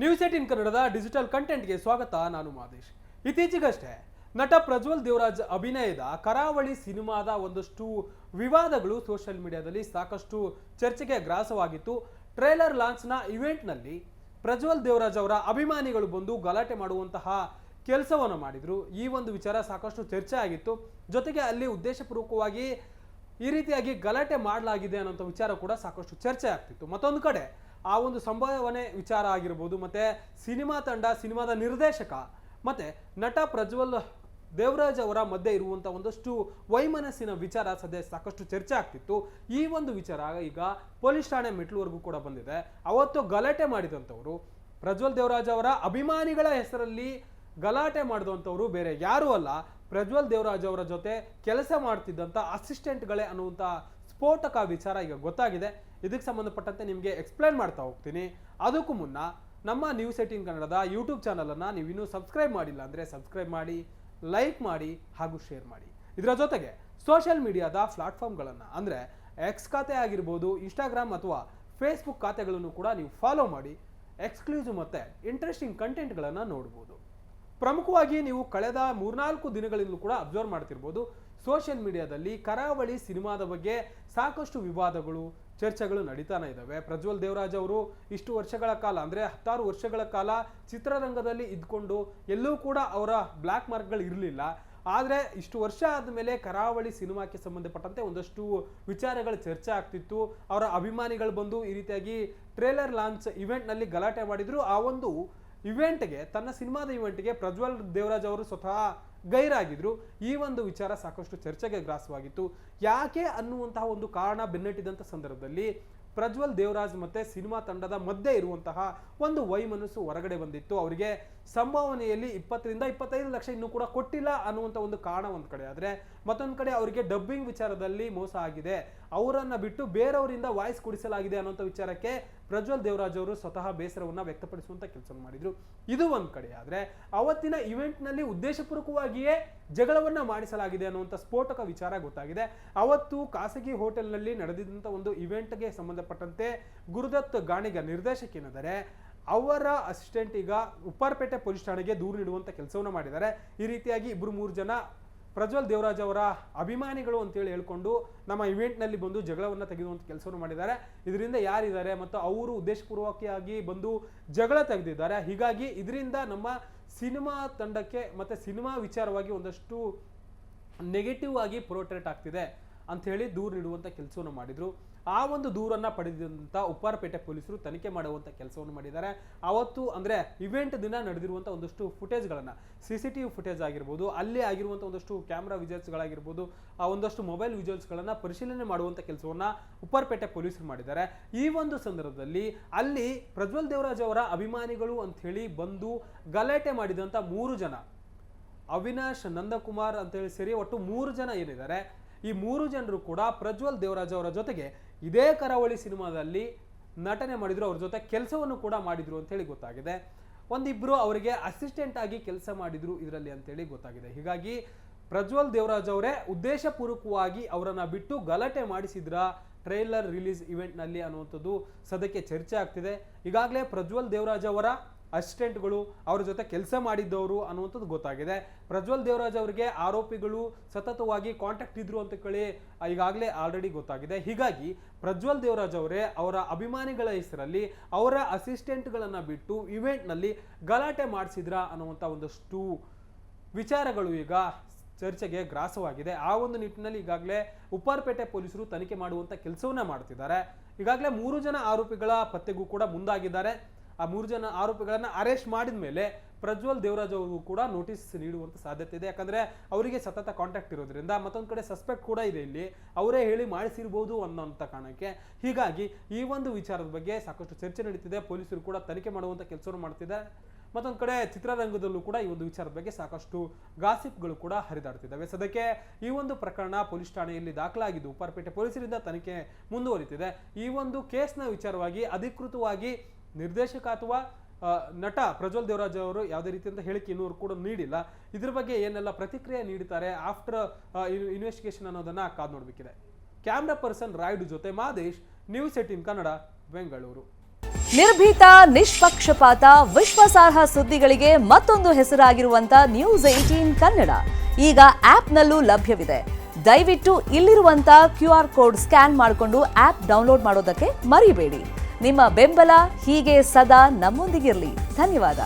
News 18 ಕನ್ನಡದ digital ಕಂಟೆಂಟ್ಗೆ ಸ್ವಾಗತ. ನಾನು ಮಾದೇಶ್. ಇತ್ತೀಚೆಗಷ್ಟೇ ನಟ ಪ್ರಜ್ವಲ್ ದೇವರಾಜ್ ಅಭಿನಯದ ಕರಾವಳಿ ಸಿನಿಮಾದ ಒಂದಷ್ಟು ವಿವಾದಗಳು ಸೋಷಿಯಲ್ ಮೀಡಿಯಾದಲ್ಲಿ ಸಾಕಷ್ಟು ಚರ್ಚೆಗೆ ಗ್ರಾಸವಾಗಿತ್ತು. ಟ್ರೇಲರ್ ಲಾಂಚ್ನ ಇವೆಂಟ್ನಲ್ಲಿ ಪ್ರಜ್ವಲ್ ದೇವರಾಜ್ ಅವರ ಅಭಿಮಾನಿಗಳು ಬಂದು ಗಲಾಟೆ ಮಾಡುವಂತಹ ಕೆಲಸವನ್ನು ಮಾಡಿದ್ರು. ಈ ಒಂದು ವಿಚಾರ ಸಾಕಷ್ಟು ಚರ್ಚೆ ಆಗಿತ್ತು. ಜೊತೆಗೆ ಅಲ್ಲಿ ಉದ್ದೇಶಪೂರ್ವಕವಾಗಿ ಈ ರೀತಿಯಾಗಿ ಗಲಾಟೆ ಮಾಡಲಾಗಿದೆ ಅನ್ನೋ ವಿಚಾರ ಕೂಡ ಸಾಕಷ್ಟು ಚರ್ಚೆ ಆಗ್ತಿತ್ತು. ಮತ್ತೊಂದು ಕಡೆ ಆ ಒಂದು ಸಂಭಾವನೆ ವಿಚಾರ ಆಗಿರ್ಬೋದು, ಮತ್ತೆ ಸಿನಿಮಾ ತಂಡ, ಸಿನಿಮಾದ ನಿರ್ದೇಶಕ ಮತ್ತೆ ನಟ ಪ್ರಜ್ವಲ್ ದೇವರಾಜ್ ಅವರ ಮಧ್ಯೆ ಇರುವಂತ ಒಂದಷ್ಟು ವೈಮನಸ್ಸಿನ ವಿಚಾರ ಸದ್ಯ ಸಾಕಷ್ಟು ಚರ್ಚೆ ಆಗ್ತಿತ್ತು. ಈ ಒಂದು ವಿಚಾರ ಈಗ ಪೊಲೀಸ್ ಠಾಣೆ ಮೆಟ್ಲುವರೆಗೂ ಕೂಡ ಬಂದಿದೆ. ಅವತ್ತು ಗಲಾಟೆ ಮಾಡಿದಂಥವ್ರು ಪ್ರಜ್ವಲ್ ದೇವರಾಜ್ ಅವರ ಅಭಿಮಾನಿಗಳ ಹೆಸರಲ್ಲಿ ಗಲಾಟೆ ಮಾಡಿದಂಥವ್ರು ಬೇರೆ ಯಾರೂ ಅಲ್ಲ, ಪ್ರಜ್ವಲ್ ದೇವರಾಜ್ ಅವರ ಜೊತೆ ಕೆಲಸ ಮಾಡ್ತಿದ್ದಂಥ ಅಸಿಸ್ಟೆಂಟ್ಗಳೇ ಅನ್ನುವಂಥ ಸ್ಫೋಟಕ ವಿಚಾರ ಈಗ ಗೊತ್ತಾಗಿದೆ. ಇದಕ್ಕೆ ಸಂಬಂಧಪಟ್ಟಂತೆ ನಿಮಗೆ ಎಕ್ಸ್ಪ್ಲೈನ್ ಮಾಡ್ತಾ ಹೋಗ್ತೀನಿ. ಅದಕ್ಕೂ ಮುನ್ನ ನಮ್ಮ ನ್ಯೂಸ್ 18 ಕನ್ನಡದ ಯೂಟ್ಯೂಬ್ ಚಾನಲನ್ನು ನೀವು ಇನ್ನೂ ಸಬ್ಸ್ಕ್ರೈಬ್ ಮಾಡಿಲ್ಲ ಅಂದರೆ ಸಬ್ಸ್ಕ್ರೈಬ್ ಮಾಡಿ, ಲೈಕ್ ಮಾಡಿ ಹಾಗೂ ಶೇರ್ ಮಾಡಿ. ಇದರ ಜೊತೆಗೆ ಸೋಷಿಯಲ್ ಮೀಡಿಯಾದ ಪ್ಲಾಟ್ಫಾರ್ಮ್ಗಳನ್ನು ಅಂದರೆ ಎಕ್ಸ್ ಖಾತೆ ಆಗಿರ್ಬೋದು, ಇನ್ಸ್ಟಾಗ್ರಾಮ್ ಅಥವಾ ಫೇಸ್ಬುಕ್ ಖಾತೆಗಳನ್ನು ಕೂಡ ನೀವು ಫಾಲೋ ಮಾಡಿ ಎಕ್ಸ್ಕ್ಲೂಸಿವ್ ಮತ್ತು ಇಂಟ್ರೆಸ್ಟಿಂಗ್ ಕಂಟೆಂಟ್ಗಳನ್ನು ನೋಡ್ಬೋದು. ಪ್ರಮುಖವಾಗಿ ನೀವು ಕಳೆದ 3-4 ದಿನಗಳಿಂದಲೂ ಕೂಡ ಅಬ್ಸರ್ವ್ ಮಾಡ್ತಿರ್ಬೋದು, ಸೋಷಿಯಲ್ ಮೀಡಿಯಾದಲ್ಲಿ ಕರಾವಳಿ ಸಿನಿಮಾದ ಬಗ್ಗೆ ಸಾಕಷ್ಟು ವಿವಾದಗಳು, ಚರ್ಚೆಗಳು ನಡೀತಾನೆ ಇದ್ದಾವೆ. ಪ್ರಜ್ವಲ್ ದೇವರಾಜ್ ಅವರು ಇಷ್ಟು ವರ್ಷಗಳ ಕಾಲ ಅಂದರೆ 16 ವರ್ಷಗಳ ಕಾಲ ಚಿತ್ರರಂಗದಲ್ಲಿ ಇದ್ಕೊಂಡು ಎಲ್ಲೂ ಕೂಡ ಅವರ ಬ್ಲ್ಯಾಕ್ ಮಾರ್ಕ್ಗಳು ಇರಲಿಲ್ಲ. ಆದರೆ ಇಷ್ಟು ವರ್ಷ ಆದಮೇಲೆ ಕರಾವಳಿ ಸಿನಿಮಾಕ್ಕೆ ಸಂಬಂಧಪಟ್ಟಂತೆ ಒಂದಷ್ಟು ವಿಚಾರಗಳು ಚರ್ಚೆ ಆಗ್ತಿತ್ತು. ಅವರ ಅಭಿಮಾನಿಗಳು ಬಂದು ಈ ರೀತಿಯಾಗಿ ಟ್ರೇಲರ್ ಲಾಂಚ್ ಇವೆಂಟ್ನಲ್ಲಿ ಗಲಾಟೆ ಮಾಡಿದ್ರು. ಆ ಒಂದು ಇವೆಂಟ್ಗೆ, ತನ್ನ ಸಿನಿಮಾದ ಇವೆಂಟ್ಗೆ ಪ್ರಜ್ವಲ್ ದೇವರಾಜ್ ಅವರು ಸ್ವತಃ ಗೈರಾಗಿದ್ರು. ಈ ಒಂದು ವಿಚಾರ ಸಾಕಷ್ಟು ಚರ್ಚೆಗೆ ಗ್ರಾಸವಾಗಿತ್ತು. ಯಾಕೆ ಅನ್ನುವಂತಹ ಒಂದು ಕಾರಣ ಬೆನ್ನಟ್ಟಿದಂಥ ಸಂದರ್ಭದಲ್ಲಿ ಪ್ರಜ್ವಲ್ ದೇವರಾಜ್ ಮತ್ತೆ ಸಿನಿಮಾ ತಂಡದ ಮಧ್ಯೆ ಇರುವಂತಹ ಒಂದು ವೈಮನಸ್ಸು ಹೊರಗಡೆ ಬಂದಿತ್ತು. ಅವರಿಗೆ ಸಂಭಾವನೆಯಲ್ಲಿ 20-25 ಲಕ್ಷ ಇನ್ನೂ ಕೂಡ ಕೊಟ್ಟಿಲ್ಲ ಅನ್ನುವಂಥ ಒಂದು ಕಾರಣ ಒಂದು ಕಡೆ ಆದರೆ, ಮತ್ತೊಂದು ಕಡೆ ಅವರಿಗೆ ಡಬ್ಬಿಂಗ್ ವಿಚಾರದಲ್ಲಿ ಮೋಸ ಆಗಿದೆ, ಅವರನ್ನ ಬಿಟ್ಟು ಬೇರೆಯವರಿಂದ ವಾಯ್ಸ್ ಕೊಡಿಸಲಾಗಿದೆ ಅನ್ನುವಂಥ ವಿಚಾರಕ್ಕೆ ಪ್ರಜ್ವಲ್ ದೇವರಾಜ್ ಅವರು ಸ್ವತಃ ಬೇಸರವನ್ನ ವ್ಯಕ್ತಪಡಿಸುವಂತ ಕೆಲಸ ಮಾಡಿದ್ರು. ಇದು ಒಂದ್ ಕಡೆ ಆದ್ರೆ, ಅವತ್ತಿನ ಇವೆಂಟ್ ನಲ್ಲಿ ಉದ್ದೇಶಪೂರ್ವಕವಾಗಿಯೇ ಜಗಳವನ್ನ ಮಾಡಿಸಲಾಗಿದೆ ಅನ್ನುವಂಥ ಸ್ಫೋಟಕ ವಿಚಾರ ಗೊತ್ತಾಗಿದೆ. ಅವತ್ತು ಖಾಸಗಿ ಹೋಟೆಲ್ ನಲ್ಲಿ ನಡೆದಿದ್ದಂತ ಒಂದು ಇವೆಂಟ್ಗೆ ಸಂಬಂಧಪಟ್ಟಂತೆ ಗುರುದತ್ ಗಾಣಿಗ ನಿರ್ದೇಶಕ ಏನಿದ್ದಾರೆ, ಅವರ ಅಸಿಸ್ಟೆಂಟ್ ಈಗ ಉಪ್ಪಾರಪೇಟೆ ಪೊಲೀಸ್ ಠಾಣೆಗೆ ದೂರು ನೀಡುವಂತ ಕೆಲಸವನ್ನ ಮಾಡಿದ್ದಾರೆ. ಈ ರೀತಿಯಾಗಿ 2-3 ಜನ ಪ್ರಜ್ವಲ್ ದೇವರಾಜ್ ಅವರ ಅಭಿಮಾನಿಗಳು ಅಂತೇಳಿ ಹೇಳ್ಕೊಂಡು ನಮ್ಮ ಇವೆಂಟ್ನಲ್ಲಿ ಬಂದು ಜಗಳವನ್ನು ತೆಗೆದುವಂಥ ಕೆಲಸವನ್ನು ಮಾಡಿದ್ದಾರೆ. ಇದರಿಂದ ಯಾರಿದ್ದಾರೆ ಮತ್ತು ಅವರು ಉದ್ದೇಶಪೂರ್ವಕವಾಗಿ ಬಂದು ಜಗಳ ತೆಗೆದಿದ್ದಾರೆ. ಹೀಗಾಗಿ ಇದರಿಂದ ನಮ್ಮ ಸಿನಿಮಾ ತಂಡಕ್ಕೆ ಮತ್ತು ಸಿನಿಮಾ ವಿಚಾರವಾಗಿ ಒಂದಷ್ಟು ನೆಗೆಟಿವ್ ಆಗಿ ಪೋರ್ಟ್ರೇಟ್ ಆಗ್ತಿದೆ ಅಂತ ಹೇಳಿ ದೂರು ನೀಡುವಂಥ ಕೆಲಸವನ್ನು ಮಾಡಿದ್ರು. ಆ ಒಂದು ದೂರನ್ನ ಪಡೆದಂತ ಉಪ್ಪಾರಪೇಟೆ ಪೊಲೀಸರು ತನಿಖೆ ಮಾಡುವಂತ ಕೆಲಸವನ್ನು ಮಾಡಿದ್ದಾರೆ. ಅವತ್ತು ಅಂದ್ರೆ ಇವೆಂಟ್ ದಿನ ನಡೆದಿರುವಂತ ಒಂದಷ್ಟು ಫುಟೇಜ್ಗಳನ್ನ, CCTV ಫುಟೇಜ್ ಆಗಿರ್ಬೋದು, ಅಲ್ಲಿ ಆಗಿರುವಂತ ಒಂದಷ್ಟು ಕ್ಯಾಮ್ರಾ ವಿಜುವಲ್ಸ್ಗಳಾಗಿರ್ಬೋದು, ಆ ಒಂದಷ್ಟು ಮೊಬೈಲ್ ವಿಜುವಲ್ಸ್ಗಳನ್ನ ಪರಿಶೀಲನೆ ಮಾಡುವಂತ ಕೆಲಸವನ್ನ ಉಪ್ಪಾರಪೇಟೆ ಪೊಲೀಸರು ಮಾಡಿದ್ದಾರೆ. ಈ ಒಂದು ಸಂದರ್ಭದಲ್ಲಿ ಅಲ್ಲಿ ಪ್ರಜ್ವಲ್ ದೇವರಾಜ್ ಅವರ ಅಭಿಮಾನಿಗಳು ಅಂತ ಹೇಳಿ ಬಂದು ಗಲಾಟೆ ಮಾಡಿದಂತ 3 ಜನ, ಅವಿನಾಶ್, ನಂದಕುಮಾರ್ ಅಂತ ಹೇಳಿ ಸೇರಿ ಒಟ್ಟು 3 ಜನ ಏನಿದ್ದಾರೆ, ಈ 3 ಜನರು ಕೂಡ ಪ್ರಜ್ವಲ್ ದೇವರಾಜ್ ಅವರ ಜೊತೆಗೆ ಇದೇ ಕರಾವಳಿ ಸಿನಿಮಾದಲ್ಲಿ ನಟನೆ ಮಾಡಿದ್ರು, ಅವ್ರ ಜೊತೆ ಕೆಲಸವನ್ನು ಕೂಡ ಮಾಡಿದ್ರು ಅಂತ ಹೇಳಿ ಗೊತ್ತಾಗಿದೆ. ಒಂದಿಬ್ರು ಅವರಿಗೆ ಅಸಿಸ್ಟೆಂಟ್ ಆಗಿ ಕೆಲಸ ಮಾಡಿದ್ರು ಇದರಲ್ಲಿ ಅಂತೇಳಿ ಗೊತ್ತಾಗಿದೆ. ಹೀಗಾಗಿ ಪ್ರಜ್ವಲ್ ದೇವರಾಜ್ ಅವರೇ ಉದ್ದೇಶಪೂರ್ವಕವಾಗಿ ಅವರನ್ನ ಬಿಟ್ಟು ಗಲಾಟೆ ಮಾಡಿಸಿದ್ರ ಟ್ರೈಲರ್ ರಿಲೀಸ್ ಇವೆಂಟ್ ನಲ್ಲಿ ಅನ್ನುವಂಥದ್ದು ಸದ್ಯಕ್ಕೆ ಚರ್ಚೆ ಆಗ್ತಿದೆ. ಈಗಾಗಲೇ ಪ್ರಜ್ವಲ್ ದೇವರಾಜ್ ಅವರ ಅಸಿಸ್ಟೆಂಟ್ಗಳು, ಅವ್ರ ಜೊತೆ ಕೆಲಸ ಮಾಡಿದ್ದವರು ಅನ್ನುವಂಥದ್ದು ಗೊತ್ತಾಗಿದೆ. ಪ್ರಜ್ವಲ್ ದೇವರಾಜ್ ಅವರಿಗೆ ಆರೋಪಿಗಳು ಸತತವಾಗಿ ಕಾಂಟ್ಯಾಕ್ಟ್ ಇದ್ರು ಅಂತ ಕೇಳಿ ಈಗಾಗಲೇ ಆಲ್ರೆಡಿ ಗೊತ್ತಾಗಿದೆ. ಹೀಗಾಗಿ ಪ್ರಜ್ವಲ್ ದೇವರಾಜ್ ಅವರೇ ಅವರ ಅಭಿಮಾನಿಗಳ ಹೆಸರಲ್ಲಿ ಅವರ ಅಸಿಸ್ಟೆಂಟ್ಗಳನ್ನ ಬಿಟ್ಟು ಇವೆಂಟ್ನಲ್ಲಿ ಗಲಾಟೆ ಮಾಡಿಸಿದ್ರ ಅನ್ನುವಂಥ ಒಂದಷ್ಟು ವಿಚಾರಗಳು ಈಗ ಚರ್ಚೆಗೆ ಗ್ರಾಸವಾಗಿದೆ. ಆ ಒಂದು ನಿಟ್ಟಿನಲ್ಲಿ ಈಗಾಗಲೇ ಉಪ್ಪಾರಪೇಟೆ ಪೊಲೀಸರು ತನಿಖೆ ಮಾಡುವಂಥ ಕೆಲಸವನ್ನ ಮಾಡ್ತಿದ್ದಾರೆ. ಈಗಾಗಲೇ 3 ಜನ ಆರೋಪಿಗಳ ಪತ್ತೆಗೂ ಕೂಡ ಮುಂದಾಗಿದ್ದಾರೆ. ಆ 3 ಜನ ಆರೋಪಿಗಳನ್ನ ಅರೆಸ್ಟ್ ಮಾಡಿದ ಮೇಲೆ ಪ್ರಜ್ವಲ್ ದೇವರಾಜ್ ಅವರು ಕೂಡ ನೋಟಿಸ್ ನೀಡುವಂತ ಸಾಧ್ಯತೆ ಇದೆ. ಯಾಕಂದ್ರೆ ಅವರಿಗೆ ಸತತ ಕಾಂಟ್ಯಾಕ್ಟ್ ಇರೋದ್ರಿಂದ, ಮತ್ತೊಂದು ಕಡೆ ಸಸ್ಪೆಕ್ಟ್ ಕೂಡ ಇದೆ, ಇಲ್ಲಿ ಅವರೇ ಹೇಳಿ ಮಾಡಿಸಿರ್ಬೋದು ಅನ್ನೋಂಥ ಕಾರಣಕ್ಕೆ. ಹೀಗಾಗಿ ಈ ಒಂದು ವಿಚಾರದ ಬಗ್ಗೆ ಸಾಕಷ್ಟು ಚರ್ಚೆ ನಡೀತಿದೆ. ಪೊಲೀಸರು ಕೂಡ ತನಿಖೆ ಮಾಡುವಂತ ಕೆಲಸವನ್ನು ಮಾಡ್ತಿದ್ದಾರೆ. ಮತ್ತೊಂದು ಕಡೆ ಚಿತ್ರರಂಗದಲ್ಲೂ ಕೂಡ ಈ ಒಂದು ವಿಚಾರದ ಬಗ್ಗೆ ಸಾಕಷ್ಟು ಗಾಸಿಪ್ಗಳು ಕೂಡ ಹರಿದಾಡ್ತಿದ್ದಾವೆ. ಸದ್ಯಕ್ಕೆ ಈ ಒಂದು ಪ್ರಕರಣ ಪೊಲೀಸ್ ಠಾಣೆಯಲ್ಲಿ ದಾಖಲಾಗಿದ್ದು ಉಪ್ಪಾರಪೇಟೆ ಪೊಲೀಸರಿಂದ ತನಿಖೆ ಮುಂದುವರಿತಿದೆ. ಈ ಒಂದು ಕೇಸ್ನ ವಿಚಾರವಾಗಿ ಅಧಿಕೃತವಾಗಿ ನಿರ್ದೇಶಕ ಅಥವಾ ನಟ ಪ್ರಜ್ವಲ್ ದೇವರಾಜ್ ಅವರು ಯಾವುದೇ ರೀತಿಯಂತ ಹೇಳಿಕೆ ಇನ್ನೂರು ಕೂಡ ನೀಡಿಲ್ಲ. ಇದ್ರ ಬಗ್ಗೆ ಏನೆಲ್ಲ ಪ್ರತಿಕ್ರಿಯೆ ನೀಡುತ್ತಾರೆ ಆಫ್ಟರ್ ಇನ್ವೆಸ್ಟಿಗೇಷನ್ ಅನ್ನೋದನ್ನ ಕಾದು ನೋಡಬೇಕಿದೆ. ಕ್ಯಾಮ್ರಾ ಪರ್ಸನ್ ರಾಯ್ಡು ಜೊತೆ ಮಾದೇಶ್, ನ್ಯೂಸ್ 18 ಕನ್ನಡ, ಬೆಂಗಳೂರು. ನಿರ್ಭೀತ, ನಿಷ್ಪಕ್ಷಪಾತ, ವಿಶ್ವಾಸಾರ್ಹ ಸುದ್ದಿಗಳಿಗೆ ಮತ್ತೊಂದು ಹೆಸರಾಗಿರುವಂತ News18 ಕನ್ನಡ ಈಗ ಆಪ್ನಲ್ಲೂ ಲಭ್ಯವಿದೆ. ದಯವಿಟ್ಟು ಇಲ್ಲಿರುವಂತ QR ಕೋಡ್ ಸ್ಕ್ಯಾನ್ ಮಾಡಿಕೊಂಡು ಆಪ್ ಡೌನ್ಲೋಡ್ ಮಾಡೋದಕ್ಕೆ ಮರಿಬೇಡಿ. ನಿಮ್ಮ ಬೆಂಬಲ ಹೀಗೆ ಸದಾ ನಮ್ಮೊಂದಿಗಿರಲಿ. ಧನ್ಯವಾದ.